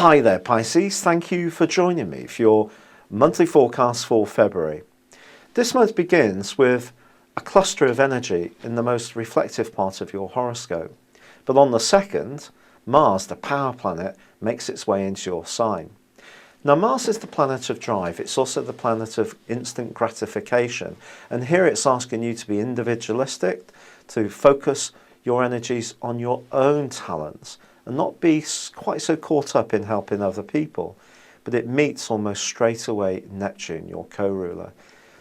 Hi there Pisces, thank you for joining me for your monthly forecast for February. This month begins with a cluster of energy in the most reflective part of your horoscope. But on the 2nd, Mars, the power planet, makes its way into your sign. Now Mars is the planet of drive, it's also the planet of instant gratification, and here it's asking you to be individualistic, to focus your energies on your own talents and not be quite so caught up in helping other people. But it meets almost straight away Neptune, your co-ruler,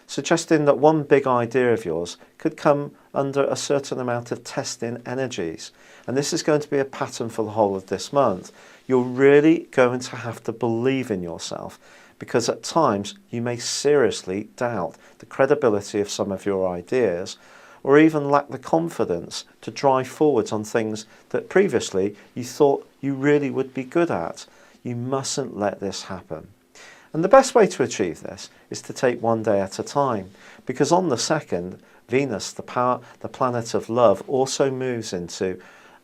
suggesting that one big idea of yours could come under a certain amount of testing energies. And this is going to be a pattern for the whole of this month. You're really going to have to believe in yourself, because at times you may seriously doubt the credibility of some of your ideas, or even lack the confidence to drive forwards on things that previously you thought you really would be good at. You mustn't let this happen. And the best way to achieve this is to take one day at a time, because on the 2nd, Venus, the planet of love, also moves into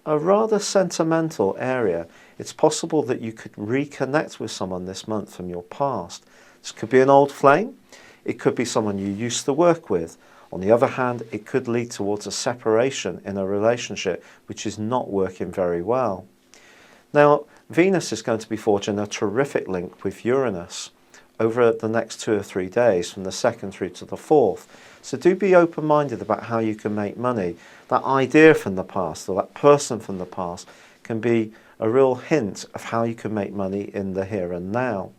a rather sentimental area. It's possible that you could reconnect with someone this month from your past. This could be an old flame, it could be someone you used to work with. On the other hand, it could lead towards a separation in a relationship which is not working very well. Now, Venus is going to be forging a terrific link with Uranus over the next 2 or 3 days, from the 2nd through to the 4th. So do be open-minded about how you can make money. That idea from the past, or that person from the past, can be a real hint of how you can make money in the here and now.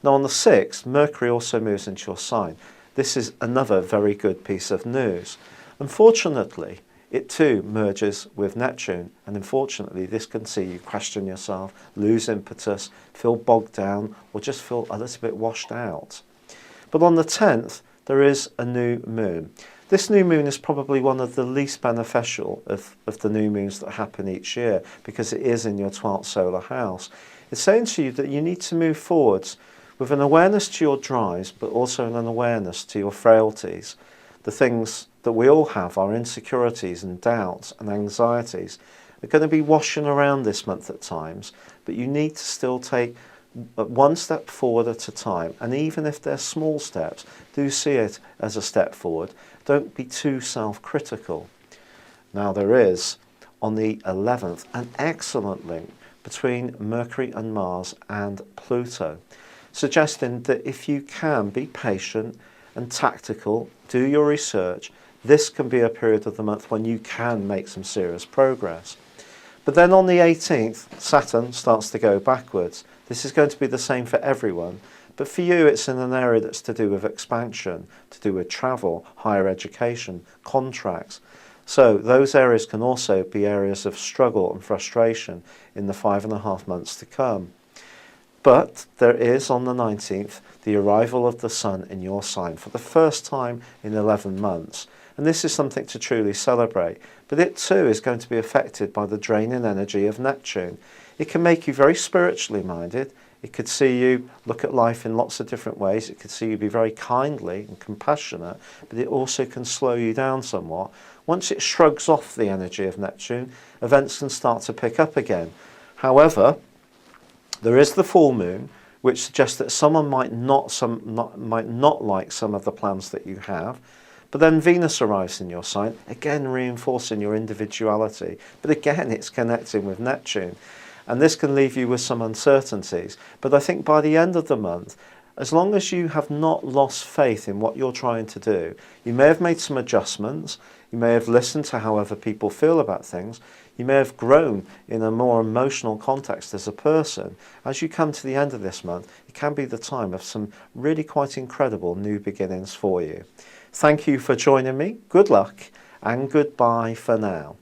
Now on the 6th, Mercury also moves into your sign. This is another very good piece of news. Unfortunately, it too merges with Neptune, and unfortunately this can see you question yourself, lose impetus, feel bogged down, or just feel a little bit washed out. But on the 10th, there is a new moon. This new moon is probably one of the least beneficial of the new moons that happen each year, because it is in your 12th solar house. It's saying to you that you need to move forwards with an awareness to your drives, but also an awareness to your frailties. The things that we all have, our insecurities and doubts and anxieties, are going to be washing around this month at times, but you need to still take one step forward at a time. And even if they're small steps, do see it as a step forward. Don't be too self-critical. Now there is, on the 11th, an excellent link between Mercury and Mars and Pluto, suggesting that if you can be patient and tactical, do your research, this can be a period of the month when you can make some serious progress. But then on the 18th, Saturn starts to go backwards. This is going to be the same for everyone, but for you it's in an area that's to do with expansion, to do with travel, higher education, contracts. So those areas can also be areas of struggle and frustration in the 5.5 months to come. But there is, on the 19th, the arrival of the Sun in your sign for the first time in 11 months. And this is something to truly celebrate. But it too is going to be affected by the draining energy of Neptune. It can make you very spiritually minded. It could see you look at life in lots of different ways. It could see you be very kindly and compassionate. But it also can slow you down somewhat. Once it shrugs off the energy of Neptune, events can start to pick up again. However, there is the full moon, which suggests that someone might not like some of the plans that you have. But then Venus arrives in your sign, again reinforcing your individuality. But again, it's connecting with Neptune. And this can leave you with some uncertainties. But I think by the end of the month, as long as you have not lost faith in what you're trying to do, you may have made some adjustments, you may have listened to how other people feel about things, you may have grown in a more emotional context as a person. As you come to the end of this month, it can be the time of some really quite incredible new beginnings for you. Thank you for joining me, good luck, and goodbye for now.